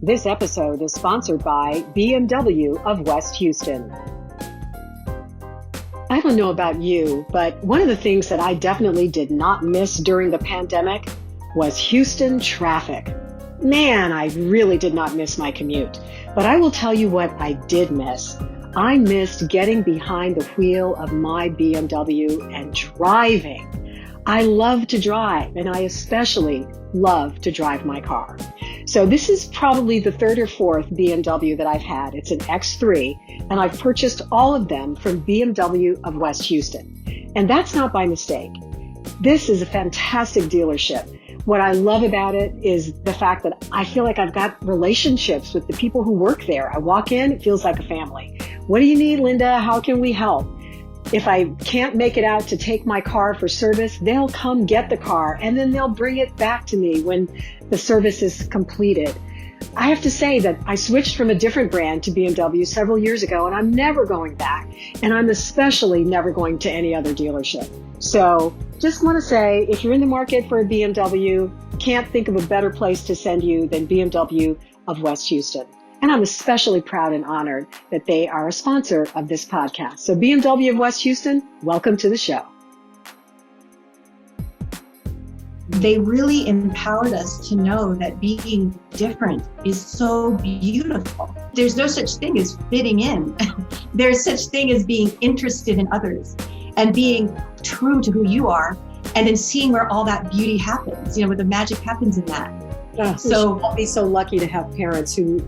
This episode is sponsored by BMW of West Houston. I don't know about you, but one of the things that I definitely did not miss during the pandemic was Houston traffic. Man, I really did not miss my commute. But I will tell you what I did miss. I missed getting behind the wheel of my BMW and driving. I love to drive, and I especially love to drive my car. So this is probably the third or fourth BMW that I've had. It's an X3, and I've purchased all of them from BMW of West Houston. And that's not by mistake. This is a fantastic dealership. What I love about it is the fact that I feel like I've got relationships with the people who work there. I walk in, it feels like a family. What do you need, Linda? How can we help? If I can't make it out to take my car for service, they'll come get the car and then they'll bring it back to me when the service is completed. I have to say that I switched from a different brand to BMW several years ago, and I'm never going back. And I'm especially never going to any other dealership. So just want to say, if you're in the market for a BMW, can't think of a better place to send you than BMW of West Houston. And I'm especially proud and honored that they are a sponsor of this podcast. So BMW of West Houston, welcome to the show. They really empowered us to know that being different is so beautiful. There's no such thing as fitting in. There's such thing as being interested in others and being true to who you are, and then seeing where all that beauty happens, where the magic happens in that. Yeah, so I'll be so lucky to have parents who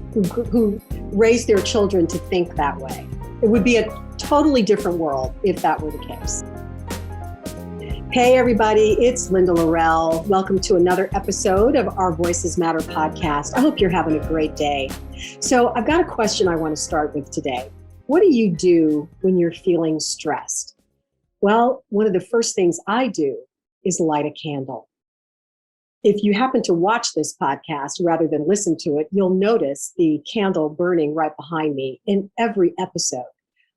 raise their children to think that way. It would be a totally different world if that were the case. Hey everybody, it's Linda Lorelle. Welcome to another episode of our Voices Matter podcast. I hope you're having a great day. So I've got a question I want to start with today. What do you do when you're feeling stressed? Well, one of the first things I do is light a candle. If you happen to watch this podcast rather than listen to it, you'll notice the candle burning right behind me in every episode.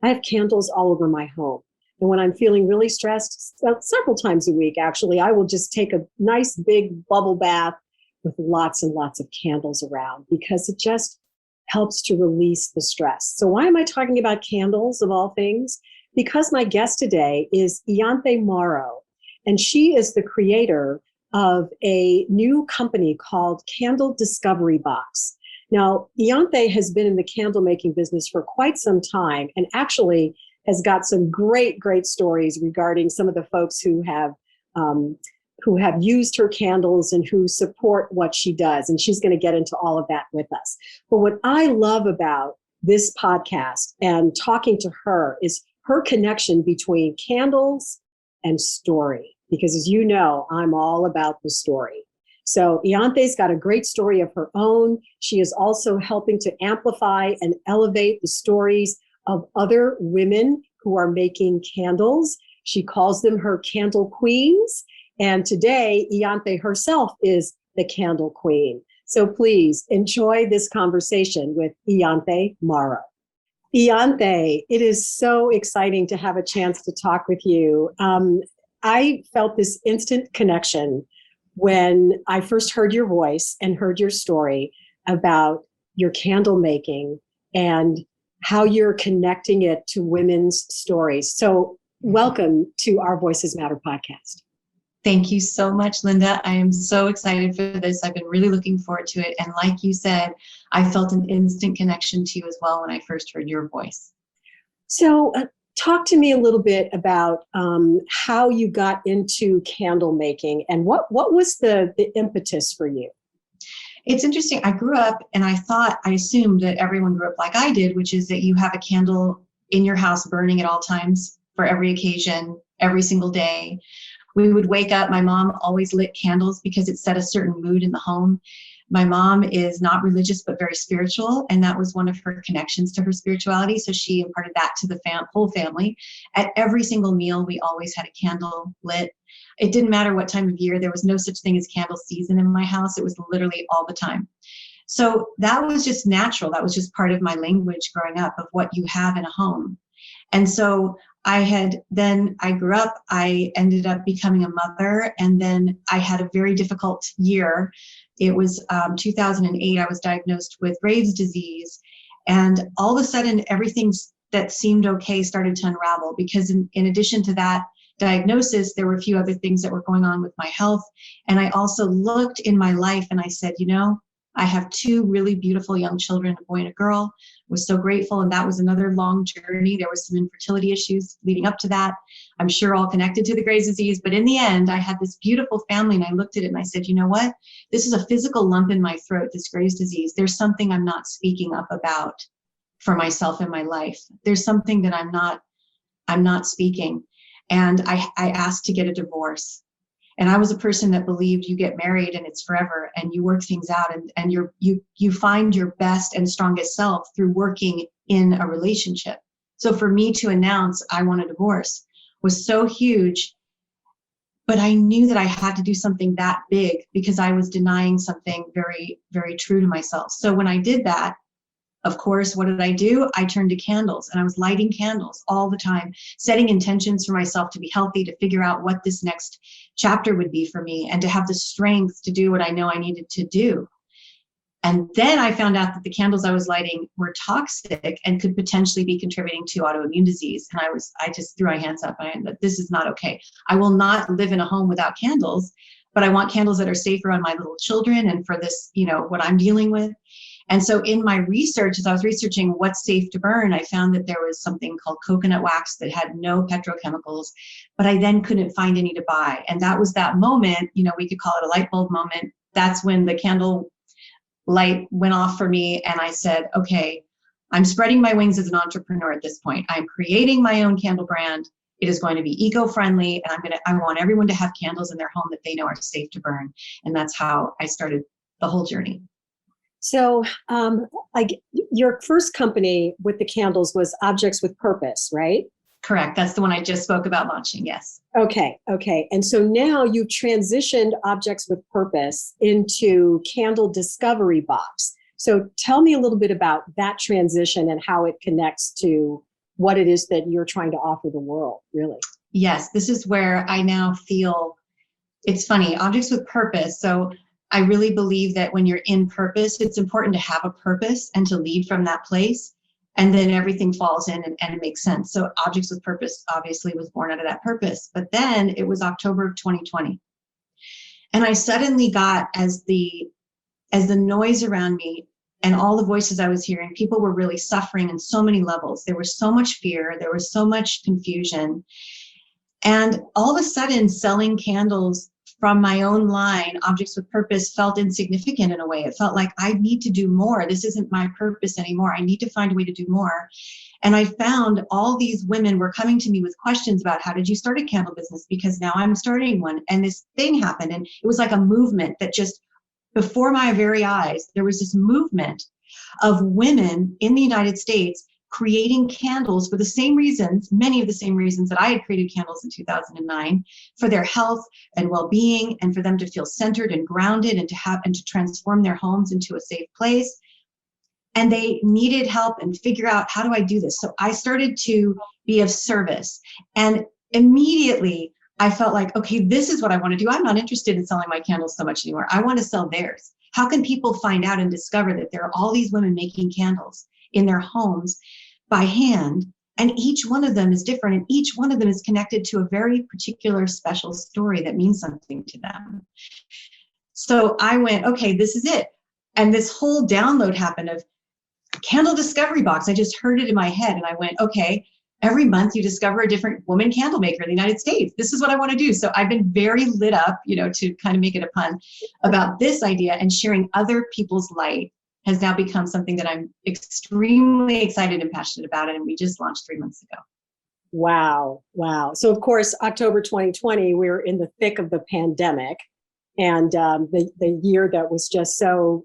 I have candles all over my home. And when I'm feeling really stressed, several times a week, actually, I will just take a nice big bubble bath with lots and lots of candles around, because it just helps to release the stress. So why am I talking about candles of all things? Because my guest today is Ianthe Mauro, and she is the creator of a new company called Candle Discovery Box. Now, Ianthe has been in the candle making business for quite some time, and actually has got some great stories regarding some of the folks who have used her candles and who support what she does. And she's going to get into all of that with us. But what I love about this podcast and talking to her is her connection between candles and story. Because as you know, I'm all about the story. So Ianthe's got a great story of her own. She is also helping to amplify and elevate the stories of other women who are making candles. She calls them her candle queens. And today, Ianthe herself is the candle queen. So please enjoy this conversation with Ianthe Mauro. Ianthe, it is so exciting to have a chance to talk with you. I felt this instant connection when I first heard your voice and heard your story about your candle making and how you're connecting it to women's stories. So welcome to our Voices Matter podcast. Thank you so much, Linda. I am so excited for this. I've been really looking forward to it. And like you said, I felt an instant connection to you as well when I first heard your voice. So talk to me a little bit about how you got into candle making and what was the impetus for you? It's interesting. I grew up and I assumed that everyone grew up like I did, which is that you have a candle in your house burning at all times for every occasion, every single day. We would wake up. My mom always lit candles because it set a certain mood in the home. My mom is not religious, but very spiritual. And that was one of her connections to her spirituality. So she imparted that to the whole family. At every single meal, we always had a candle lit. It didn't matter what time of year. There was no such thing as candle season in my house. It was literally all the time. So that was just natural. That was just part of my language growing up of what you have in a home. And so I grew up, I ended up becoming a mother, and then I had a very difficult year. It was 2008, I was diagnosed with Graves' disease, and all of a sudden everything that seemed okay started to unravel, because in addition to that diagnosis, there were a few other things that were going on with my health. And I also looked in my life and I said, I have two really beautiful young children, a boy and a girl. I was so grateful. And that was another long journey. There was some infertility issues leading up to that. I'm sure all connected to the Graves' disease. But in the end, I had this beautiful family, and I looked at it and I said, you know what? This is a physical lump in my throat, this Graves' disease. There's something I'm not speaking up about for myself in my life. There's something that I'm not speaking. And I asked to get a divorce. And I was a person that believed you get married and it's forever, and you work things out, and you find your best and strongest self through working in a relationship. So for me to announce I want a divorce was so huge, but I knew that I had to do something that big because I was denying something very, very true to myself. So when I did that, of course, what did I do? I turned to candles, and I was lighting candles all the time, setting intentions for myself to be healthy, to figure out what this next chapter would be for me, and to have the strength to do what I know I needed to do. And then I found out that the candles I was lighting were toxic and could potentially be contributing to autoimmune disease. And I just threw my hands up, and I said, this is not okay. I will not live in a home without candles, but I want candles that are safer on my little children and for this, what I'm dealing with. And so in my research, as I was researching what's safe to burn, I found that there was something called coconut wax that had no petrochemicals, but I then couldn't find any to buy. And that was that moment, we could call it a light bulb moment. That's when the candle light went off for me. And I said, okay, I'm spreading my wings as an entrepreneur at this point. I'm creating my own candle brand. It is going to be eco-friendly. And I want everyone to have candles in their home that they know are safe to burn. And that's how I started the whole journey. So your first company with the candles was Objects with Purpose, right? Correct. That's the one I just spoke about launching. Yes. Okay. And so now you've transitioned Objects with Purpose into Candle Discovery Box. So tell me a little bit about that transition and how it connects to what it is that you're trying to offer the world, really. Yes. This is where I now feel it's funny, Objects with Purpose. So I really believe that when you're in purpose, it's important to have a purpose and to lead from that place. And then everything falls in and it makes sense. So Objects with Purpose obviously was born out of that purpose. But then it was October of 2020. And I suddenly got, as the noise around me and all the voices I was hearing, people were really suffering in so many levels. There was so much fear. There was so much confusion. And all of a sudden, selling candles from my own line, Objects with Purpose, felt insignificant in a way. It felt like I need to do more. This isn't my purpose anymore. I need to find a way to do more. And I found all these women were coming to me with questions about, how did you start a candle business? Because now I'm starting one. And this thing happened. And it was like a movement that just before my very eyes, there was this movement of women in the United States creating candles for the same reasons, many of the same reasons that I had created candles in 2009, for their health and well-being, and for them to feel centered and grounded, and to transform their homes into a safe place. And they needed help and figure out, how do I do this? So I started to be of service. And immediately I felt like, okay, this is what I want to do. I'm not interested in selling my candles so much anymore. I want to sell theirs. How can people find out and discover that there are all these women making candles in their homes by hand, and each one of them is different, and each one of them is connected to a very particular special story that means something to them. So I went, okay, this is it. And this whole download happened of Candle Discovery Box. I just heard it in my head, and I went, okay, every month you discover a different woman candle maker in the United States. This is what I want to do. So I've been very lit up, to kind of make it a pun, about this idea, and sharing other people's light has now become something that I'm extremely excited and passionate about. And we just launched 3 months ago. Wow. So of course, October 2020, we were in the thick of the pandemic, and the year that was just so,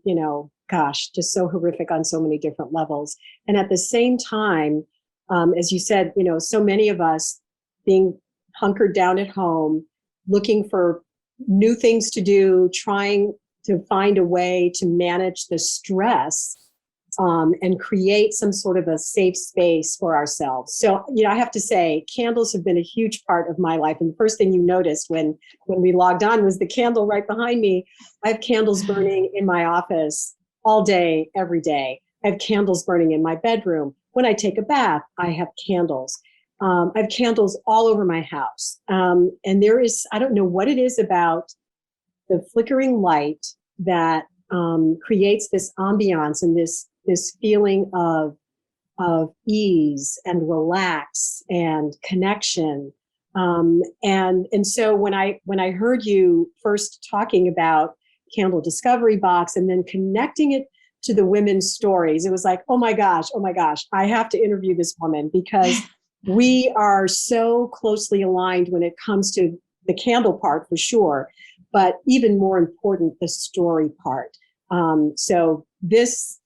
just so horrific on so many different levels. And at the same time, as you said, so many of us being hunkered down at home, looking for new things to do, trying to find a way to manage the stress and create some sort of a safe space for ourselves. So, I have to say, candles have been a huge part of my life. And the first thing you noticed when we logged on was the candle right behind me. I have candles burning in my office all day, every day. I have candles burning in my bedroom. When I take a bath, I have candles. I have candles all over my house. And there is, I don't know what it is about the flickering light that creates this ambiance and this feeling of ease and relax and connection. And so when I heard you first talking about Candle Discovery Box and then connecting it to the women's stories, it was like, oh my gosh, I have to interview this woman, because we are so closely aligned when it comes to the candle part, for sure, but even more important, the story part. So this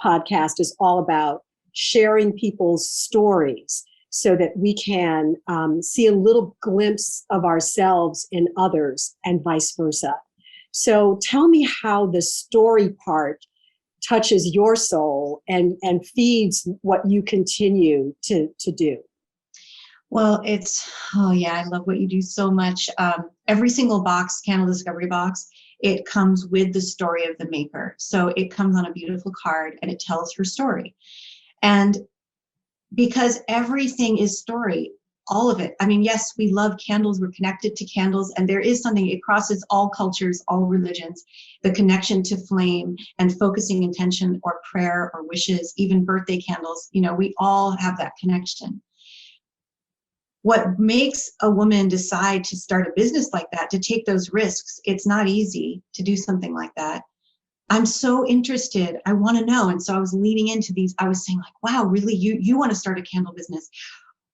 podcast is all about sharing people's stories so that we can see a little glimpse of ourselves in others and vice versa. So tell me how the story part touches your soul and feeds what you continue to do. Well, I love what you do so much. Every single box, Candle Discovery Box, it comes with the story of the maker. So it comes on a beautiful card and it tells her story. And because everything is story, all of it. I mean, yes, we love candles. We're connected to candles. And there is something, it crosses all cultures, all religions, the connection to flame and focusing intention or prayer or wishes, even birthday candles. We all have that connection. What makes a woman decide to start a business like that, to take those risks? It's not easy to do something like that. I'm so interested. I want to know. And so I was leaning into these. I was saying like, wow, really? You want to start a candle business?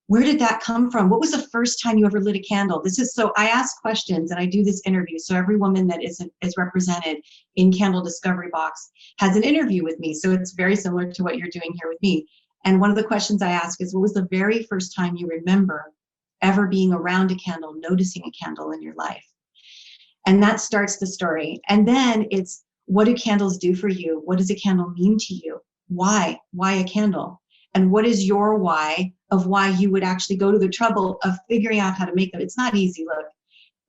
Where did that come from? What was the first time you ever lit a candle? So I ask questions and I do this interview. So every woman that is represented in Candle Discovery Box has an interview with me. So it's very similar to what you're doing here with me. And one of the questions I ask is, what was the very first time you remember ever being around a candle, noticing a candle in your life? And that starts the story. And then it's, what do candles do for you? What does a candle mean to you? Why? Why a candle? And what is your why of why you would actually go to the trouble of figuring out how to make them? It's not easy. Look,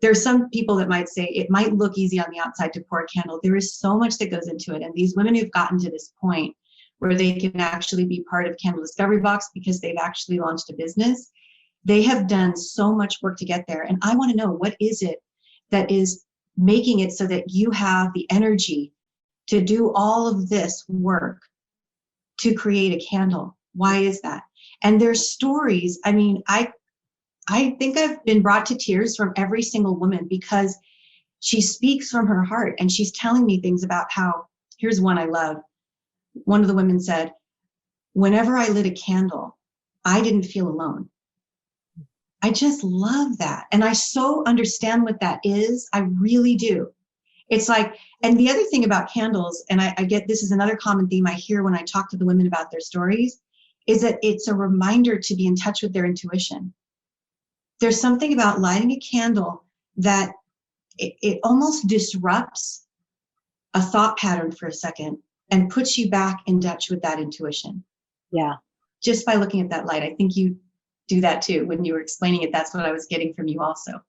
there's some people that might say it might look easy on the outside to pour a candle. There is so much that goes into it. And these women who've gotten to this point where they can actually be part of Candle Discovery Box because they've actually launched a business, they have done so much work to get there. And I want to know, what is it that is making it so that you have the energy to do all of this work to create a candle? Why is that? And there's stories. I mean, I think I've been brought to tears from every single woman, because she speaks from her heart and she's telling me things about how, here's one I love. One of the women said, whenever I lit a candle, I didn't feel alone. I just love that. And I so understand what that is. I really do. It's like, and the other thing about candles, and I get, this is another common theme I hear when I talk to the women about their stories, is that it's a reminder to be in touch with their intuition. There's something about lighting a candle that it almost disrupts a thought pattern for a second and puts you back in touch with that intuition. Yeah. Just by looking at that light. I think you do that too. When you were explaining it, that's what I was getting from you also.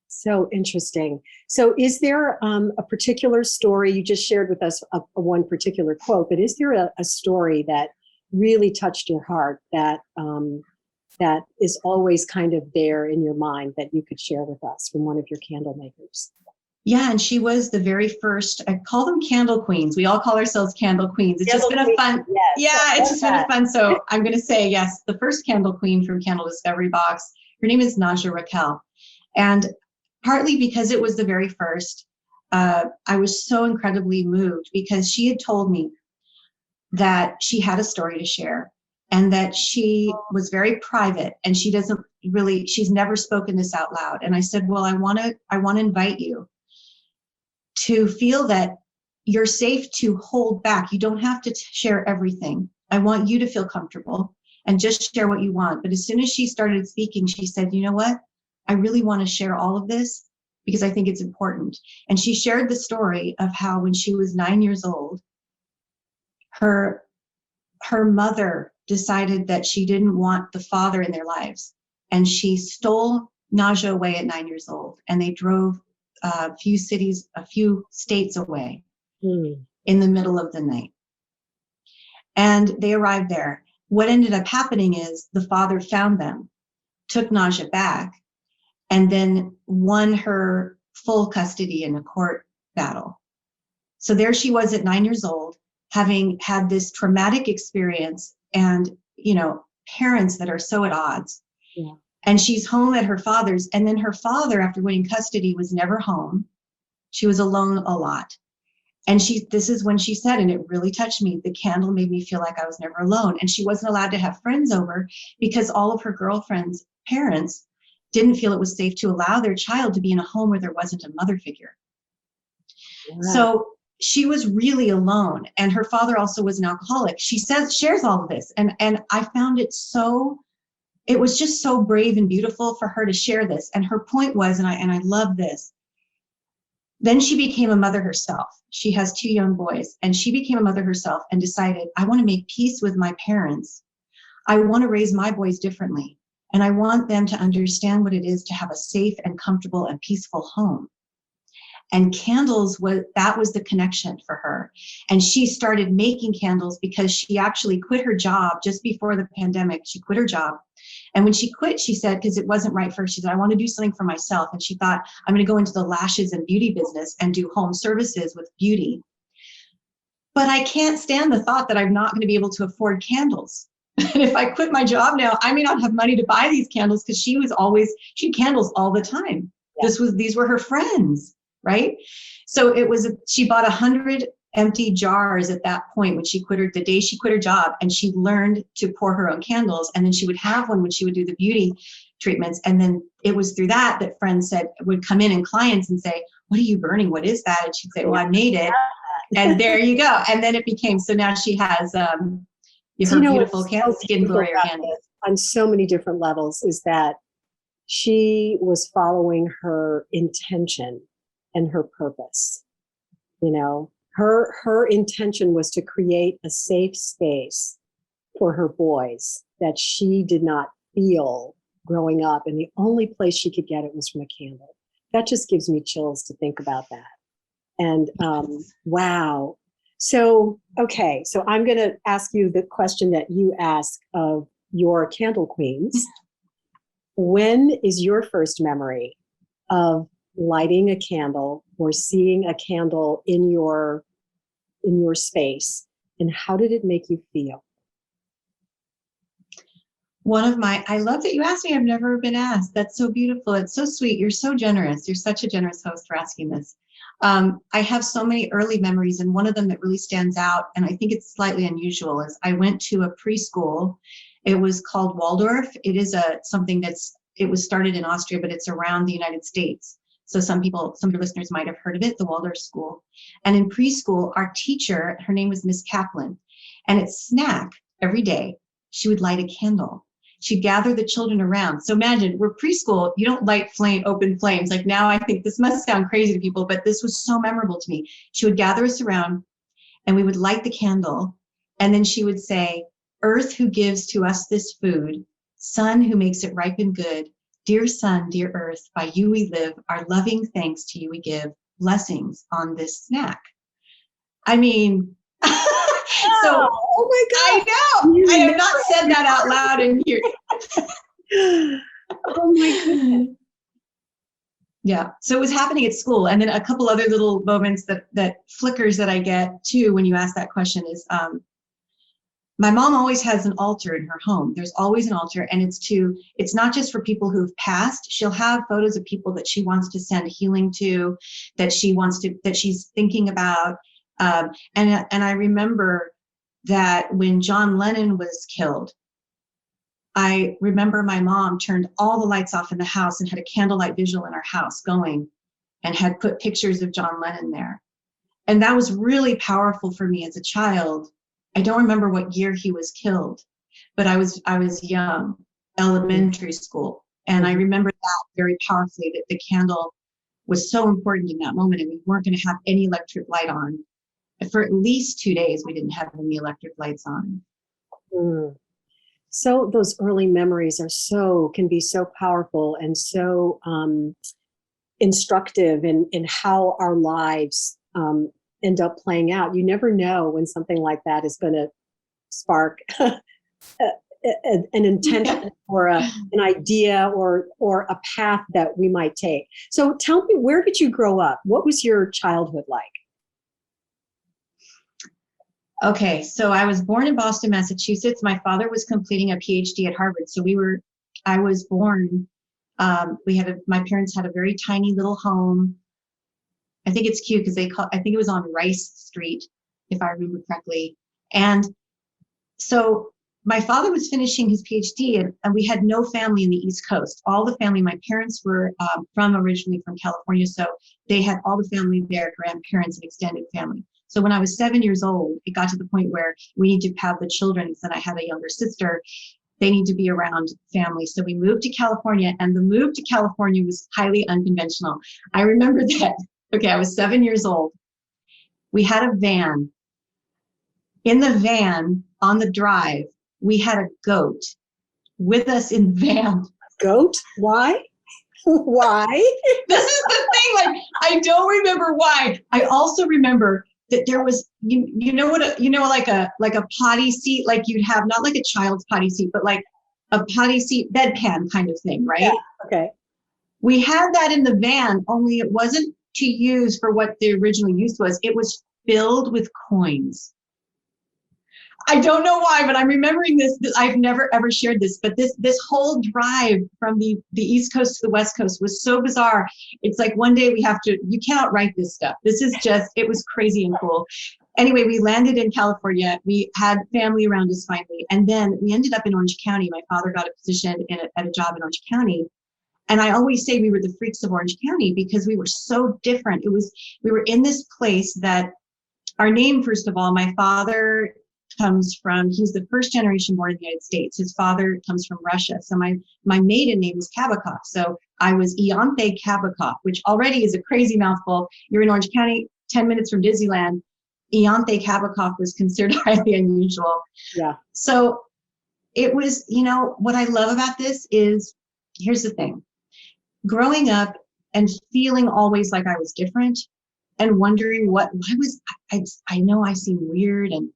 So interesting. So is there a particular story, you just shared with us a one particular quote, but is there a story that really touched your heart that that is always kind of there in your mind that you could share with us from one of your candle makers? Yeah, and she was the very first, I call them candle queens. We all call ourselves candle queens. It's just been a fun, it's just been a fun. So I'm going to say, yes, the first candle queen from Candle Discovery Box, her name is Naja Raquel. And partly because it was the very first, I was so incredibly moved because she had told me that she had a story to share and that she was very private and she doesn't really, she's never spoken this out loud. And I said, well, I want to invite you to feel that you're safe to hold back. You don't have to share everything. I want you to feel comfortable and just share what you want. But as soon as she started speaking, she said, you know what? I really want to share all of this because I think it's important. And she shared the story of how when she was 9 years old, her her mother decided that she didn't want the father in their lives. And she stole Naja away at 9 years old. And they drove a few states away in the middle of the night. And they arrived there. What ended up happening is the father found them, took Naja back, and then won her full custody in a court battle. So there she was at 9 years old, having had this traumatic experience and, parents that are so at odds. Yeah. And she's home at her father's. And then her father, after winning custody, was never home. She was alone a lot. And this is when she said, and it really touched me, the candle made me feel like I was never alone. And she wasn't allowed to have friends over because all of her girlfriends' parents didn't feel it was safe to allow their child to be in a home where there wasn't a mother figure. Wow. So she was really alone. And her father also was an alcoholic. She shares all of this. And I found it was just so brave and beautiful for her to share this. And her point was, and I love this, then she became a mother herself. She has 2 young boys, and she became a mother herself and decided, I want to make peace with my parents. I want to raise my boys differently. And I want them to understand what it is to have a safe and comfortable and peaceful home. And candles, that was the connection for her. And she started making candles because she actually quit her job just before the pandemic. She quit her job. And when she quit, she said, because it wasn't right for her, she said, I want to do something for myself. And she thought, I'm going to go into the lashes and beauty business and do home services with beauty. But I can't stand the thought that I'm not going to be able to afford candles. And if I quit my job now, I may not have money to buy these candles, because she had candles all the time. Yeah. These were her friends, right? So she bought 100 empty jars at that point the day she quit her job, and she learned to pour her own candles. And then she would have one when she would do the beauty treatments. And then it was through that friends would come in, and clients, and say, what are you burning? What is that? And she'd say, well, I made it. And there you go. And then it became, so now she has her beautiful skin glory candles. On so many different levels, is that she was following her intention and her purpose. Her intention was to create a safe space for her boys that she did not feel growing up. And the only place she could get it was from a candle. That just gives me chills to think about that. And wow. So, okay. So I'm going to ask you the question that you ask of your candle queens. When is your first memory of lighting a candle or seeing a candle in your space, and how did it make you feel? I love that you asked me. I've never been asked. That's so beautiful. It's so sweet. You're so generous. You're such a generous host for asking this. I have so many early memories, and one of them that really stands out, and I think it's slightly unusual, is I went to a preschool. It was called Waldorf. It is it was started in Austria, but it's around the United States. So some of your listeners might have heard of it, the Waldorf School. And in preschool, our teacher, her name was Miss Kaplan, and at snack every day, she would light a candle. She'd gather the children around. So imagine, we're preschool, you don't light open flames. Like now I think this must sound crazy to people, but this was so memorable to me. She would gather us around, and we would light the candle. And then she would say, Earth who gives to us this food, sun who makes it ripe and good, dear sun, dear earth, by you we live, our loving thanks to you we give, blessings on this snack. I mean, so, oh my God. I know, I have not said that out loud in here. Oh my goodness. Yeah, so it was happening at school. And then a couple other little moments that flickers that I get too when you ask that question is, my mom always has an altar in her home. There's always an altar, and it's not just for people who've passed. She'll have photos of people that she wants to send healing to, that she's thinking about. And I remember that when John Lennon was killed, I remember my mom turned all the lights off in the house and had a candlelight vigil in our house going, and had put pictures of John Lennon there. And that was really powerful for me as a child. I don't remember what year he was killed, but I was young, elementary school. And I remember that very powerfully, that the candle was so important in that moment, and we weren't going to have any electric light on. For at least 2 days, we didn't have any electric lights on. Mm. So those early memories can be so powerful and so instructive in how our lives end up playing out. You never know when something like that is going to spark an intention or an idea or a path that we might take. So tell me, where did you grow up? What was your childhood like? Okay, so I was born in Boston, Massachusetts. My father was completing a PhD at Harvard. So I was born, my parents had a very tiny little home. I think it's cute because I think it was on Rice Street, if I remember correctly. And so my father was finishing his PhD, and we had no family in the East Coast. All the family, my parents were originally from California, so they had all the family there, grandparents and extended family. So when I was 7 years old, it got to the point where we need to have the children. And I had a younger sister. They need to be around family. So we moved to California, and the move to California was highly unconventional. I remember that. Okay, I was 7 years old. We had a van. In the van, on the drive, we had a goat with us in the van. Goat? Why? Why? This is the thing. Like, I don't remember why. I also remember that there was, like a potty seat, like you'd have, not like a child's potty seat, but like a potty seat bedpan kind of thing, right? Yeah, okay. We had that in the van, only it wasn't to use for what the original use was. It was filled with coins. I don't know why, but I'm remembering this. I've never ever shared this, but this whole drive from the East Coast to the West Coast was so bizarre. It's like one day you cannot write this stuff. This is just, it was crazy and cool. Anyway, we landed in California. We had family around us finally. And then we ended up in Orange County. My father got a position at a job in Orange County. And I always say we were the freaks of Orange County because we were so different. We were in this place that our name, first of all, my father he's the first generation born in the United States. His father comes from Russia. So my maiden name is Kabakov. So I was Ianthe Kabakov, which already is a crazy mouthful. You're in Orange County, 10 minutes from Disneyland. Ianthe Kabakov was considered highly unusual. Yeah. So it was, what I love about this is, here's the thing. Growing up and feeling always like I was different and wondering I know I seem weird, and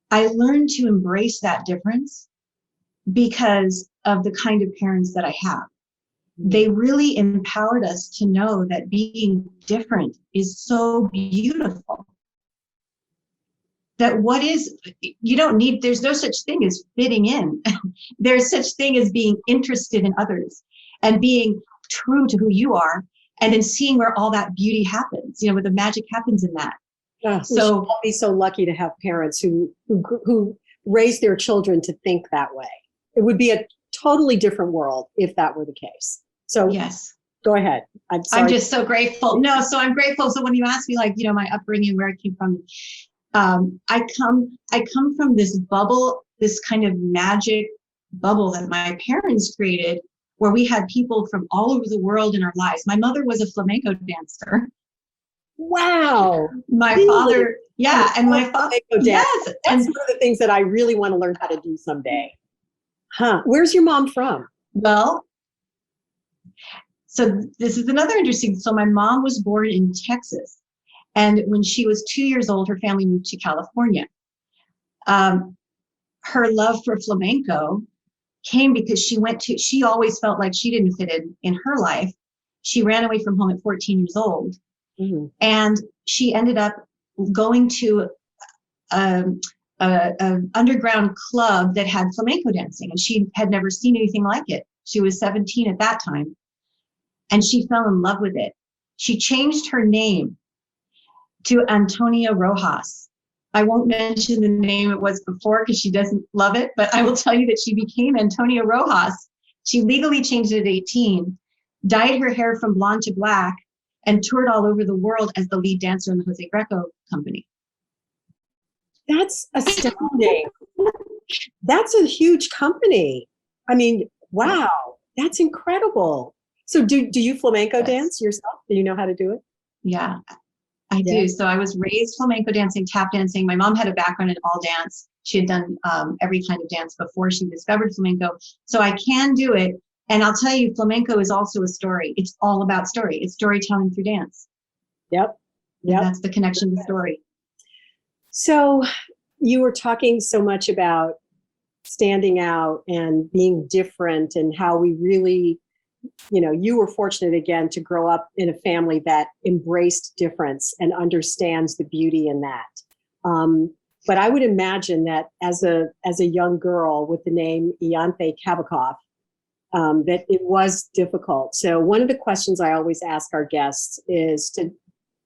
I learned to embrace that difference because of the kind of parents that I have. They really empowered us to know that being different is so beautiful. That there's no such thing as fitting in. There's such thing as being interested in others and being true to who you are, and then seeing where all that beauty happens, where the magic happens in that. Yeah, we should all be so lucky to have parents who raise their children to think that way. It would be a totally different world if that were the case. So yes, go ahead. I'm sorry. I'm just so grateful. No, so I'm grateful. So when you ask me, my upbringing, where I came from, I come from this bubble, this kind of magic bubble that my parents created, where we had people from all over the world in our lives. My mother was a flamenco dancer. Wow. My father, yeah. And my father, yes. That's one of the things that I really want to learn how to do someday. Huh. Where's your mom from? Well, so this is another interesting. So my mom was born in Texas. And when she was 2 years old, her family moved to California. Her love for flamenco came because she always felt like she didn't fit in her life. She ran away from home at 14 years old. Mm-hmm. And she ended up going to an underground club that had flamenco dancing, and she had never seen anything like it. She was 17 at that time, and she fell in love with it. She changed her name to Antonia Rojas. I won't mention the name it was before because she doesn't love it, but I will tell you that she became Antonia Rojas. She legally changed it at 18, dyed her hair from blonde to black, and toured all over the world as the lead dancer in the Jose Greco company. That's astounding. That's a huge company. I mean, wow, that's incredible. So do you flamenco dance yourself? Do you know how to do it? Yeah, I do. So I was raised flamenco dancing, tap dancing. My mom had a background in all dance. She had done every kind of dance before she discovered flamenco. So I can do it. And I'll tell you, flamenco is also a story. It's all about story. It's storytelling through dance. Yep. And that's the connection to story. So you were talking so much about standing out and being different, and how we really, you were fortunate again to grow up in a family that embraced difference and understands the beauty in that. But I would imagine that as a young girl with the name Ianthe Mauro, that it was difficult. So one of the questions I always ask our guests is to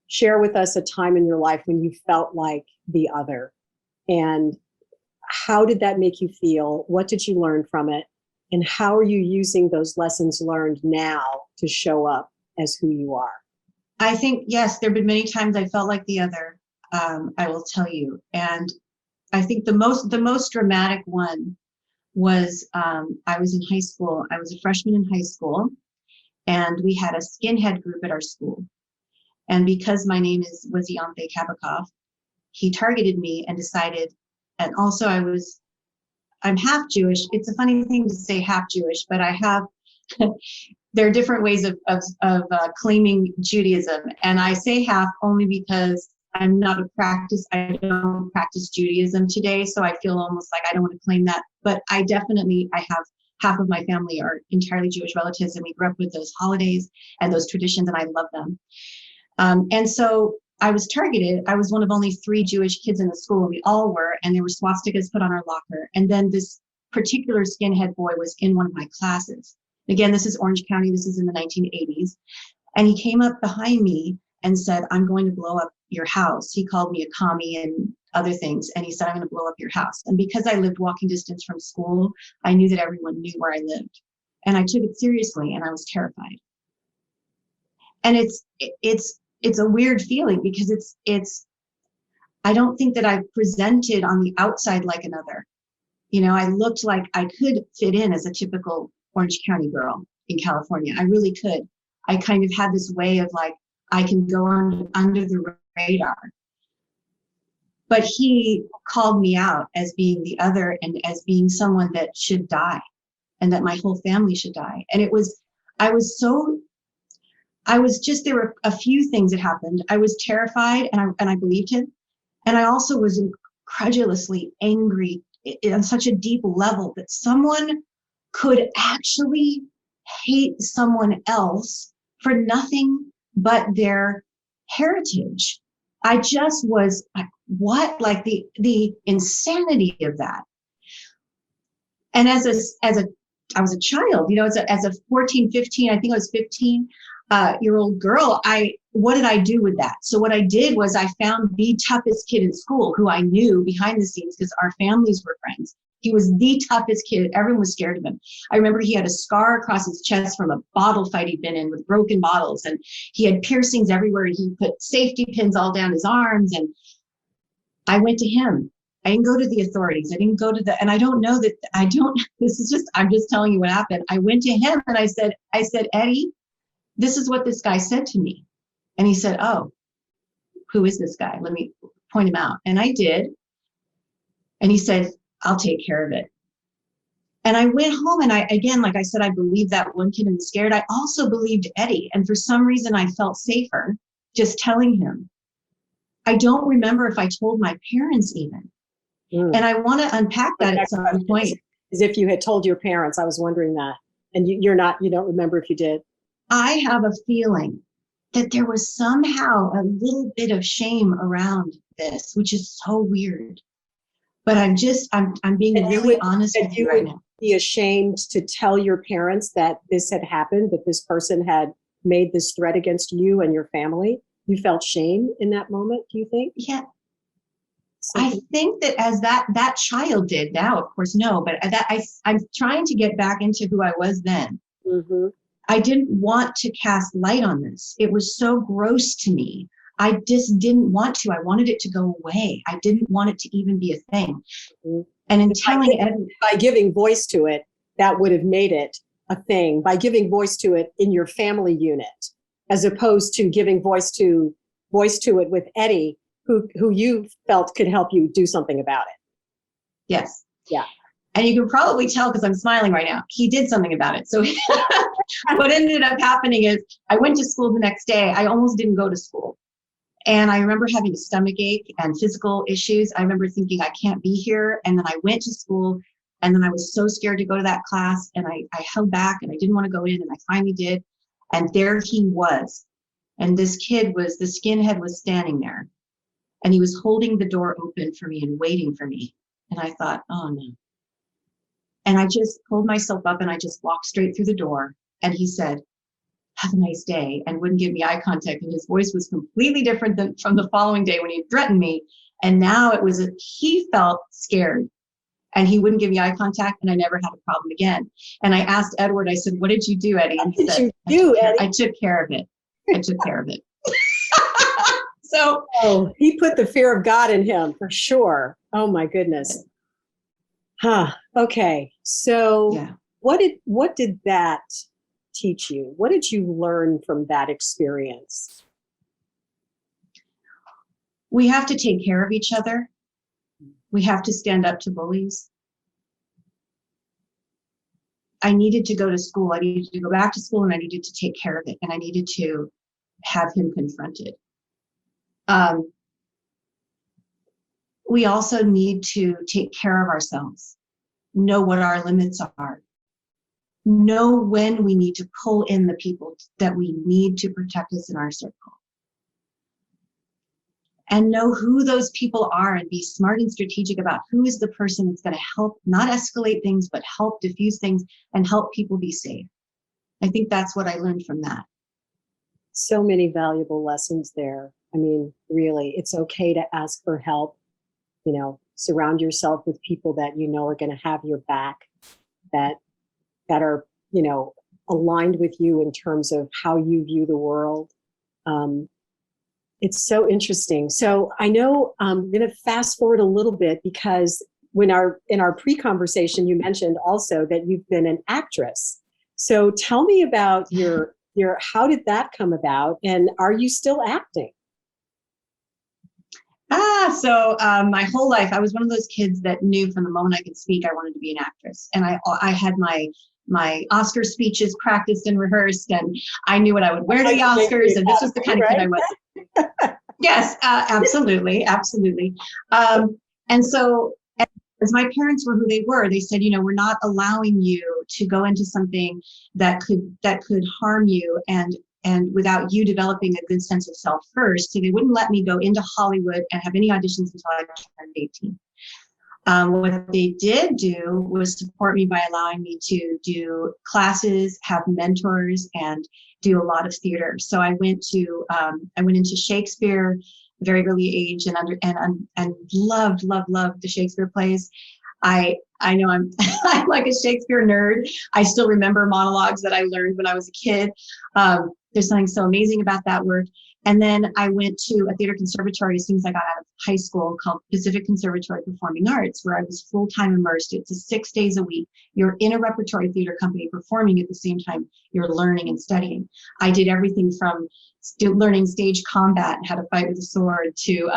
share with us a time in your life when you felt like the other, and how did that make you feel? What did you learn from it? And how are you using those lessons learned now to show up as who you are? I think, yes, there have been many times I felt like the other, I will tell you. And I think the most dramatic one was I was in high school. I was a freshman in high school, and we had a skinhead group at our school. And because my name was Ianthe Mauro, he targeted me and decided, and also I'm half Jewish. It's a funny thing to say half Jewish, but I have, there are different ways of claiming Judaism. And I say half only because I don't practice Judaism today. So I feel almost like I don't want to claim that, but I have half of my family are entirely Jewish relatives, and we grew up with those holidays and those traditions, and I love them. And so I was targeted. I was one of only 3 Jewish kids in the school. We all were, and there were swastikas put on our locker. And then this particular skinhead boy was in one of my classes. Again, this is Orange County. This is in the 1980s. And he came up behind me and said, "I'm going to blow up your house." He called me a commie and other things. And he said, "I'm going to blow up your house." And because I lived walking distance from school, I knew that everyone knew where I lived. And I took it seriously, and I was terrified. And it's a weird feeling, because I don't think that I've presented on the outside like another. I looked like I could fit in as a typical Orange County girl in California. I really could. I kind of had this way of like, I can go under the radar. But he called me out as being the other, and as being someone that should die, and that my whole family should die. And there were a few things that happened. I was terrified, and I believed him. And I also was incredulously angry on such a deep level that someone could actually hate someone else for nothing but their heritage. I just was like, what? Like the insanity of that. And I was a child, as a 14, 15, I think I was 15, year old girl, what did I do with that? So what I did was I found the toughest kid in school, who I knew behind the scenes because our families were friends. He was the toughest kid. Everyone was scared of him. I remember he had a scar across his chest from a bottle fight he'd been in with broken bottles, and he had piercings everywhere. He put safety pins all down his arms, and I went to him. I didn't go to the authorities. I didn't go to and I don't know that I'm just telling you what happened. I went to him and I said, "Eddie, this is what this guy said to me." And he said, "Oh, who is this guy? Let me point him out." And I did. And he said, "I'll take care of it." And I went home, and again, like I said, I believed that one kid and was scared. I also believed Eddie. And for some reason, I felt safer just telling him. I don't remember if I told my parents even. And I want to unpack that at some point. As if you had told your parents. I was wondering that. And you don't remember if you did. I have a feeling that there was somehow a little bit of shame around this, which is so weird. But I'm being really honest with you right now. Be ashamed to tell your parents that this had happened, that this person had made this threat against you and your family? You felt shame in that moment, do you think? Yeah. I think that as that child did. Now, of course, no, but I'm trying to get back into who I was then. Mm-hmm. I didn't want to cast light on this. It was so gross to me. I just didn't want to. I wanted it to go away. I didn't want it to even be a thing. Mm-hmm. And in telling by giving voice to it, that would have made it a thing. By giving voice to it in your family unit, as opposed to giving voice to it with Eddie, who you felt could help you do something about it. Yes. Yeah. And you can probably tell because I'm smiling right now. He did something about it. So what ended up happening is I went to school the next day. I almost didn't go to school. And I remember having a stomach ache and physical issues. I remember thinking, I can't be here. And then I went to school, and then I was so scared to go to that class, and I held back, and I didn't want to go in, and I finally did. And there he was. And this kid was, the skinhead was standing there, and he was holding the door open for me and waiting for me. And I thought, oh no. And I just pulled myself up and I just walked straight through the door. And he said, have a nice day, and wouldn't give me eye contact. And his voice was completely different than from the following day when he threatened me. And now it was, he felt scared and he wouldn't give me eye contact, and I never had a problem again. And I asked Edward, I said, what did you do, Eddie? And he said, I took care of it. I took care of it. So, oh, he put the fear of God in him for sure. Oh my goodness. Huh. Okay. So yeah. what did that teach you? What did you learn from that experience? We have to take care of each other. We have to stand up to bullies. I needed to go to school. I needed to go back to school, and I needed to take care of it. And I needed to have him confronted. We also need to take care of ourselves, know what our limits are, know when we need to pull in the people that we need to protect us in our circle, and know who those people are, and be smart and strategic about who is the person that's going to help not escalate things, but help diffuse things and help people be safe. I think that's what I learned from that. So many valuable lessons there. I mean, really, it's okay to ask for help. You know, surround yourself with people that you know are going to have your back, that are, you know, aligned with you in terms of how you view the world. It's so interesting. So I know I'm going to fast forward a little bit, because in our pre-conversation, you mentioned also that you've been an actress. So tell me about your how did that come about, and are you still acting? So my whole life, I was one of those kids that knew from the moment I could speak, I wanted to be an actress. And I had my Oscar speeches practiced and rehearsed, and I knew what I would wear to the Oscars, and this was the kind of kid I was. Yes, absolutely, absolutely. And so, as my parents were who they were, they said, you know, we're not allowing you to go into something that could harm you, and without you developing a good sense of self first. So they wouldn't let me go into Hollywood and have any auditions until I turned 18. What they did do was support me by allowing me to do classes, have mentors, and do a lot of theater. So I went into Shakespeare at a very early age, and loved the Shakespeare plays. I know I'm I'm like a Shakespeare nerd. I still remember monologues that I learned when I was a kid. There's something so amazing about that work. And then I went to a theater conservatory as soon as I got out of high school, called Pacific Conservatory Performing Arts, where I was full-time immersed. It's 6 days a week. You're in a repertory theater company performing at the same time you're learning and studying. I did everything from learning stage combat, how to fight with a sword, to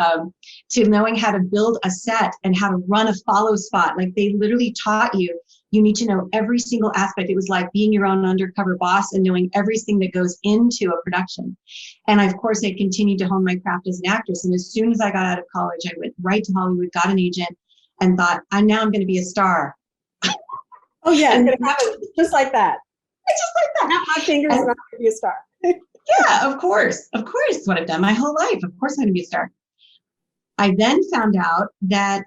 knowing how to build a set and how to run a follow spot. Like, they literally taught you need to know every single aspect. It was like being your own undercover boss and knowing everything that goes into a production. And of course, I continued to hone my craft as an actress. And as soon as I got out of college, I went right to Hollywood, got an agent, and thought, I'm going to be a star. Oh yeah, it's going to happen just like that. It's just like that. Snap my fingers and I'm going to be a star. Yeah, of course. Of course, it's what I've done my whole life. Of course I'm going to be a star. I then found out that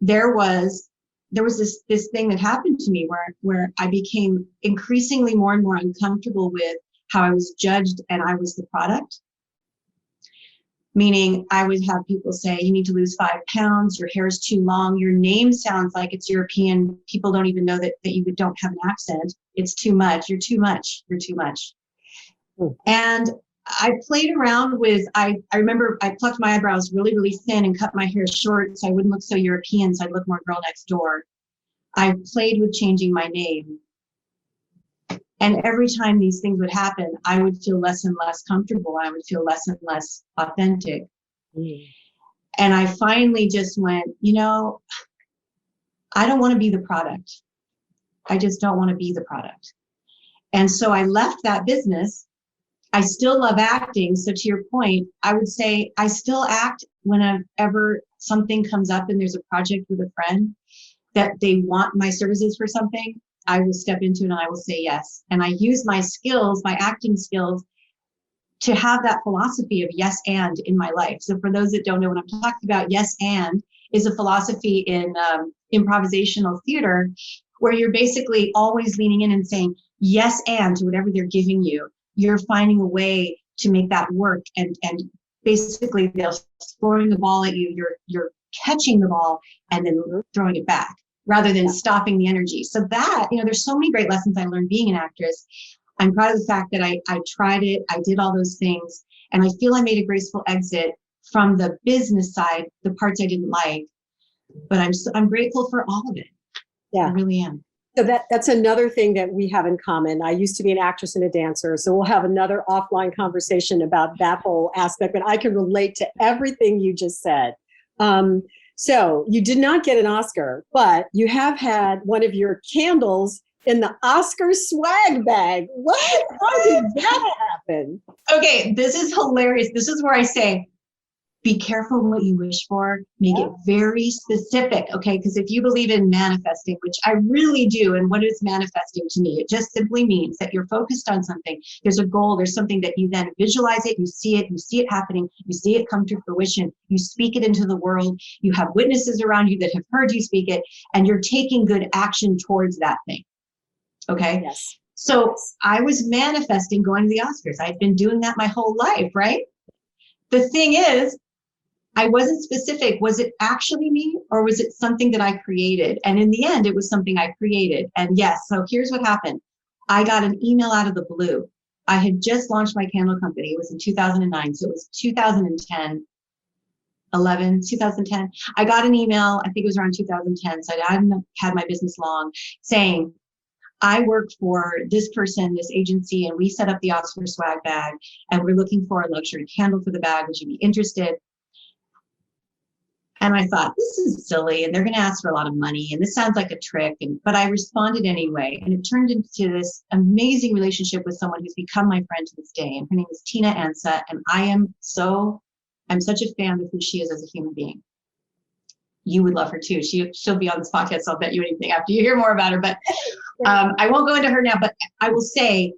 there was this thing that happened to me where I became increasingly more and more uncomfortable with how I was judged and I was the product. Meaning, I would have people say, you need to lose 5 pounds, your hair is too long, your name sounds like it's European, people don't even know that you don't have an accent, it's too much, you're too much. And I played around with, I remember I plucked my eyebrows really, really thin and cut my hair short so I wouldn't look so European, so I'd look more girl next door. I played with changing my name. And every time these things would happen, I would feel less and less comfortable. I would feel less and less authentic. And I finally just went, I don't want to be the product. I just don't want to be the product. And so I left that business. I still love acting. So to your point, I would say I still act whenever something comes up and there's a project with a friend that they want my services for something. I will step into it and I will say yes. And I use my skills, my acting skills, to have that philosophy of yes and in my life. So for those that don't know what I'm talking about, yes and is a philosophy in improvisational theater where you're basically always leaning in and saying yes and to whatever they're giving you. You're finding a way to make that work, and basically they're throwing the ball at you. You're catching the ball and then throwing it back rather than stopping the energy. So that, there's so many great lessons I learned being an actress. I'm proud of the fact that I tried it. I did all those things, and I feel I made a graceful exit from the business side, the parts I didn't like. But I'm grateful for all of it. Yeah, I really am. So that's another thing that we have in common. I used to be an actress and a dancer, so we'll have another offline conversation about that whole aspect. But I can relate to everything you just said. So you did not get an Oscar, but you have had one of your candles in the Oscar swag bag. What? How did that happen? Okay, this is hilarious. This is where I say, be careful what you wish for. Make it very specific, okay? Because if you believe in manifesting, which I really do, and what is manifesting to me? It just simply means that you're focused on something. There's a goal. There's something that you then visualize it. You see it happening. You see it come to fruition. You speak it into the world. You have witnesses around you that have heard you speak it, and you're taking good action towards that thing, okay? Yes. So I was manifesting going to the Oscars. I'd been doing that my whole life, right? The thing is, I wasn't specific. Was it actually me, or was it something that I created? And in the end, it was something I created. And yes, so here's what happened. I got an email out of the blue. I had just launched my candle company. It was in 2009. So it was 2010. I got an email, I think it was around 2010. So I hadn't had my business long, saying, I work for this person, this agency, and we set up the Oscar swag bag, and we're looking for a luxury candle for the bag. Would you be interested? And I thought, this is silly, and they're going to ask for a lot of money, and this sounds like a trick. But I responded anyway, and it turned into this amazing relationship with someone who's become my friend to this day. And her name is Tina Ansa, and I'm such a fan of who she is as a human being. You would love her too. She'll be on this podcast. I'll bet you anything after you hear more about her. But I won't go into her now. But I will say,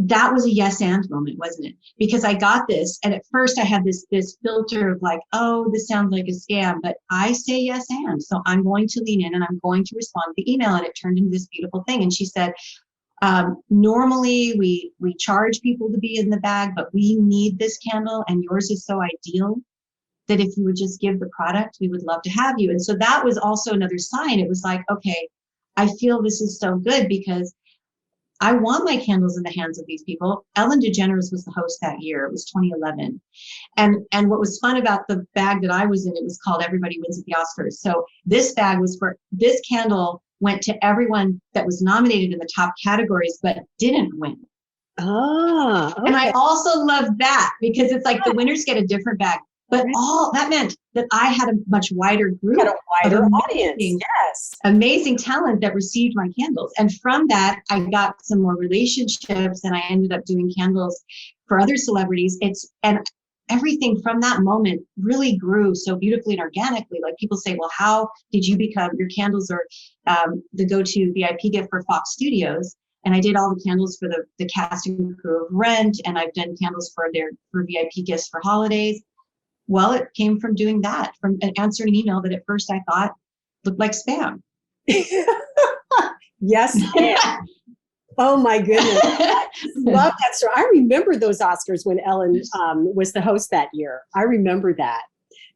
that was a yes and moment, wasn't it? Because I got this, and at first I had this filter of like, oh, this sounds like a scam, but I say yes and. So I'm going to lean in and I'm going to respond to the email, and it turned into this beautiful thing. And she said, normally we charge people to be in the bag, but we need this candle, and yours is so ideal that if you would just give the product, we would love to have you. And so that was also another sign. It was like, okay, I feel this is so good because I want my candles in the hands of these people. Ellen DeGeneres was the host that year. It was 2011. And what was fun about the bag that I was in, it was called Everybody Wins at the Oscars. So this bag was this candle went to everyone that was nominated in the top categories, but didn't win. Ah, okay. And I also love that because it's like the winners get a different bag. But all that meant that I had a much wider group, a wider audience. Yes, amazing talent that received my candles. And from that, I got some more relationships, and I ended up doing candles for other celebrities. And everything from that moment really grew so beautifully and organically. Like people say, well, how did you become, your candles are the go-to VIP gift for Fox Studios. And I did all the candles for the cast and crew of Rent, and I've done candles for VIP gifts for holidays. Well, it came from doing that, from answering an email that at first I thought looked like spam. Yes. Oh my goodness. I love that story. I remember those Oscars when Ellen was the host that year. I remember that.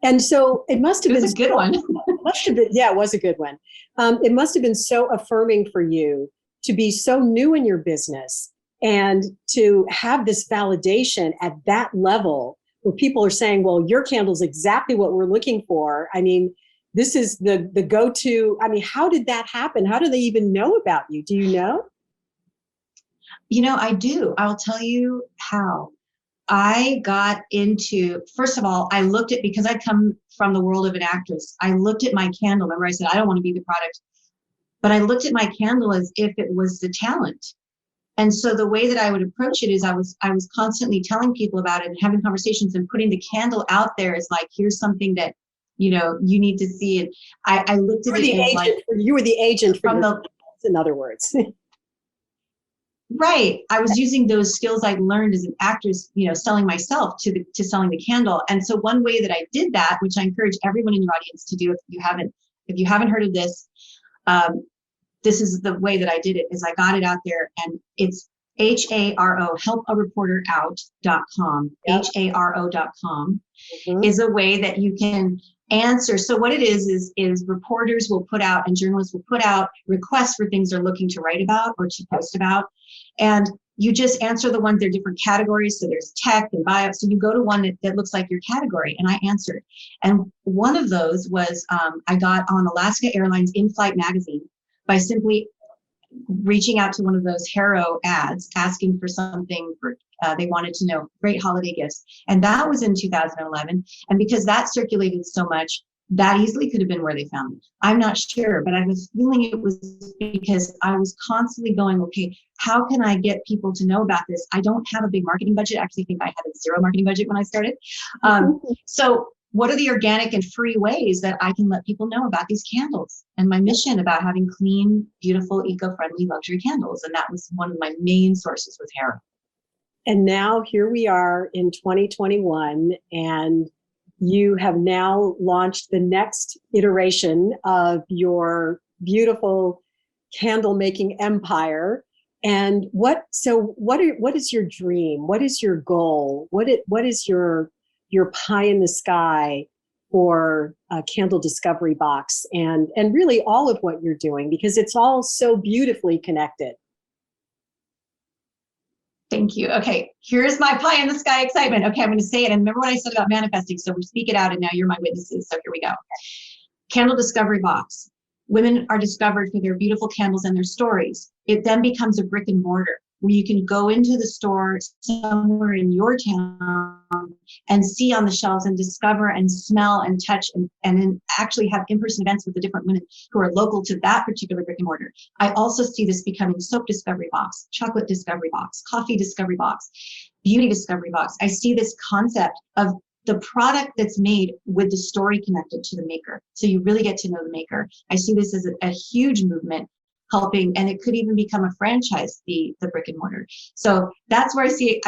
And so it must have been a good one. It was a good one. It must have been so affirming for you to be so new in your business and to have this validation at that level where people are saying, well, your candle's exactly what we're looking for. I mean, this is the go-to. I mean, how did that happen? How do they even know about you? Do you know? I do. I'll tell you how. I got into, first of all, I looked at, because I'd come from the world of an actress, I looked at my candle. Remember I said, I don't want to be the product, but I looked at my candle as if it was the talent. And so the way that I would approach it is I was constantly telling people about it and having conversations and putting the candle out there as like, here's something that, you need to see. And I looked at it as like, you were the agent for from your, in other words. Right. I was using those skills I'd learned as an actress, selling myself to selling the candle. And so one way that I did that, which I encourage everyone in your audience to do, if you haven't heard of this, this is the way that I did it, is I got it out there, and it's HARO, helpareporterout.com. Yep. HARO.com is a way that you can answer. So what it is reporters will put out and journalists will put out requests for things they're looking to write about or to post about. And you just answer the ones, they're different categories. So there's tech and bio. So you go to one that looks like your category, and I answered. And one of those was I got on Alaska Airlines in-flight magazine by simply reaching out to one of those Haro ads, asking for something for, they wanted to know, great holiday gifts. And that was in 2011. And because that circulated so much, that easily could have been where they found me. I'm not sure, but I was feeling it was because I was constantly going, okay, how can I get people to know about this? I don't have a big marketing budget. I actually think I had a zero marketing budget when I started. So what are the organic and free ways that I can let people know about these candles and my mission about having clean, beautiful, eco-friendly luxury candles? And that was one of my main sources with Haro. And now here we are in 2021, and you have now launched the next iteration of your beautiful candle making empire. And what is your dream? What is your goal? What is your pie in the sky for Candle Discovery Box and really all of what you're doing, because it's all so beautifully connected. Thank you. Okay, here's my pie in the sky excitement. Okay, I'm going to say it. And remember what I said about manifesting. So we speak it out, and now you're my witnesses. So here we go. Candle Discovery Box. Women are discovered for their beautiful candles and their stories. It then becomes a brick and mortar where you can go into the store somewhere in your town and see on the shelves and discover and smell and touch and then actually have in-person events with the different women who are local to that particular brick and mortar. I also see this becoming soap discovery box, chocolate discovery box, coffee discovery box, beauty discovery box. I see this concept of the product that's made with the story connected to the maker. So you really get to know the maker. I see this as a huge movement helping, and it could even become a franchise, the brick and mortar. So that's where I see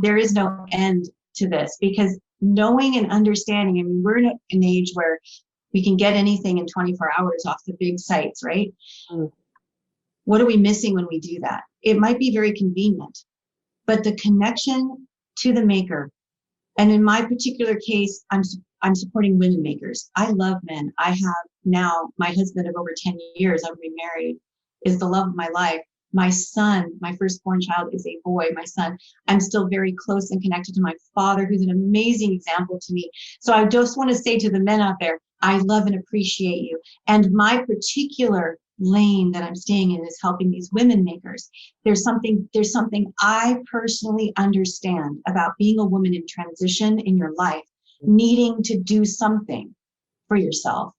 there is no end to this, because knowing and understanding, I mean, we're in an age where we can get anything in 24 hours off the big sites, right? What are we missing when we do that? It might be very convenient, but the connection to the maker, and in my particular case, I'm supporting women makers. I love men. I have now my husband of over 10 years, I'm remarried, is the love of my life. My son, my firstborn child, is a boy, my son. I'm still very close and connected to my father, who's an amazing example to me. So I just want to say to the men out there, I love and appreciate you. And my particular lane that I'm staying in is helping these women makers. There's something I personally understand about being a woman in transition in your life, needing to do something for yourself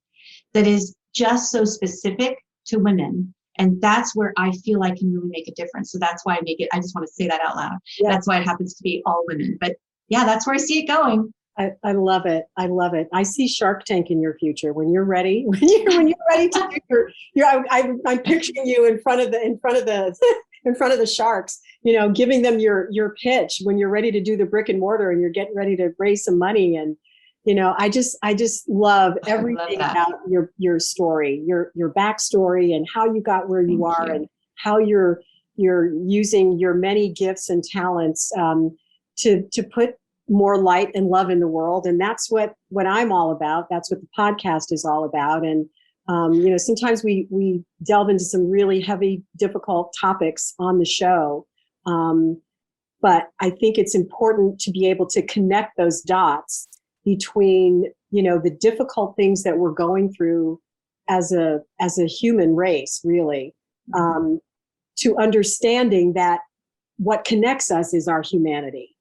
that is just so specific to women. And that's where I feel I can really make a difference. So that's why I just want to say that out loud. Yeah. That's why it happens to be all women. But yeah, that's where I see it going. I love it. I love it. I see Shark Tank in your future when you're ready. When you're ready to do I'm picturing you in front of the sharks, giving them your pitch when you're ready to do the brick and mortar and you're getting ready to raise some money. And I just love everything about your story, your backstory, and how you got where you are, and how you're using your many gifts and talents to put more light and love in the world. And that's what I'm all about. That's what the podcast is all about. And sometimes we delve into some really heavy, difficult topics on the show. But I think it's important to be able to connect those dots between, the difficult things that we're going through as a human race, really, to understanding that what connects us is our humanity.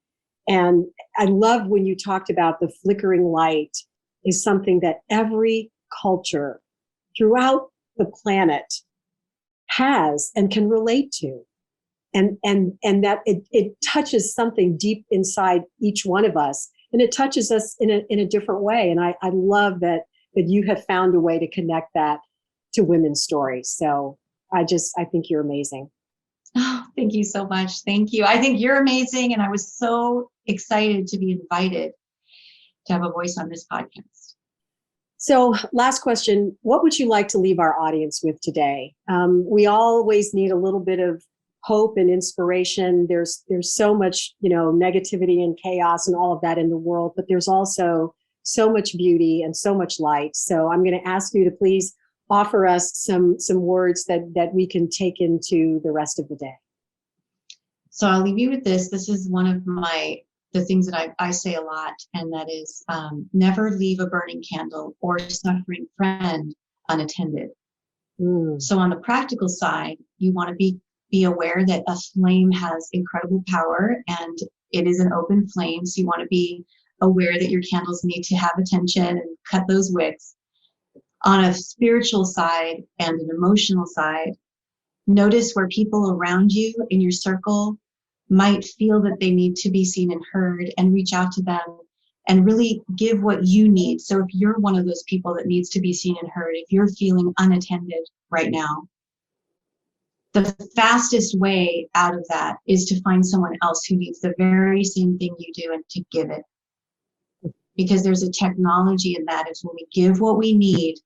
And I love when you talked about the flickering light is something that every culture throughout the planet has and can relate to. And that it touches something deep inside each one of us, and it touches us in a different way. And I love that you have found a way to connect that to women's stories. So I think you're amazing. Oh, thank you so much. Thank you. I think you're amazing. And I was so excited to be invited to have a voice on this podcast. So last question, what would you like to leave our audience with today? We always need a little bit of hope and inspiration. There's so much, negativity and chaos and all of that in the world, but there's also so much beauty and so much light. So I'm going to ask you to please offer us some words that we can take into the rest of the day. So I'll leave you with this. This is one of the things that I say a lot, and that is never leave a burning candle or suffering friend unattended. So on the practical side, you want to be aware that a flame has incredible power and it is an open flame. So you want to be aware that your candles need to have attention and cut those wicks. On a spiritual side and an emotional side, notice where people around you in your circle might feel that they need to be seen and heard, and reach out to them and really give what you need. So if you're one of those people that needs to be seen and heard, if you're feeling unattended right now, the fastest way out of that is to find someone else who needs the very same thing you do and to give it. Because there's a technology in that. Is when we give what we need,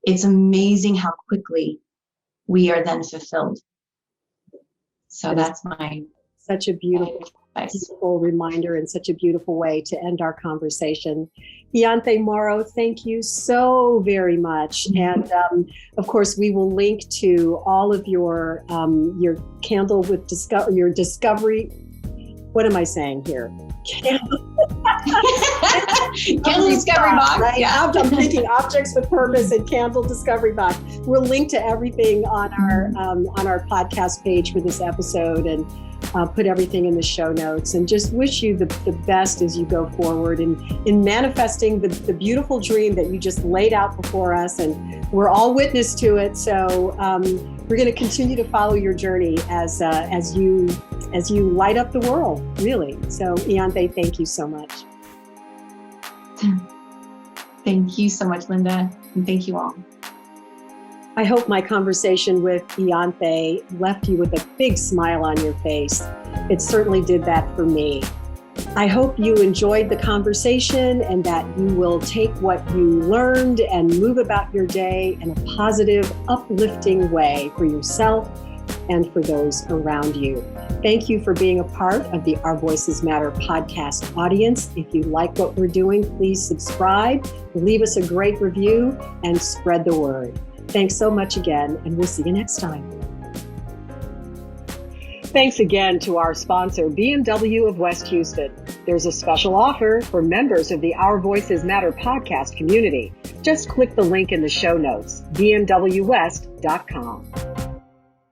it's amazing how quickly we are then fulfilled. So that's such a beautiful reminder and such a beautiful way to end our conversation. Ianthe Mauro, thank you so very much. And of course, we will link to all of your candle with your discovery. What am I saying here? Candle discovery box. Right? Yeah. I'm thinking objects with purpose and candle discovery box. We'll link to everything on our podcast page for this episode, and put everything in the show notes, and just wish you the best as you go forward in manifesting the beautiful dream that you just laid out before us, and we're all witness to it. So we're going to continue to follow your journey as you light up the world, really. So Ianthe, thank you so much. Thank you so much, Linda, and thank you all. I hope my conversation with Ianthe left you with a big smile on your face. It certainly did that for me. I hope you enjoyed the conversation and that you will take what you learned and move about your day in a positive, uplifting way for yourself and for those around you. Thank you for being a part of the Our Voices Matter podcast audience. If you like what we're doing, please subscribe, leave us a great review, and spread the word. Thanks so much again, and we'll see you next time. Thanks again to our sponsor, BMW of West Houston. There's a special offer for members of the Our Voices Matter podcast community. Just click the link in the show notes, bmwwest.com.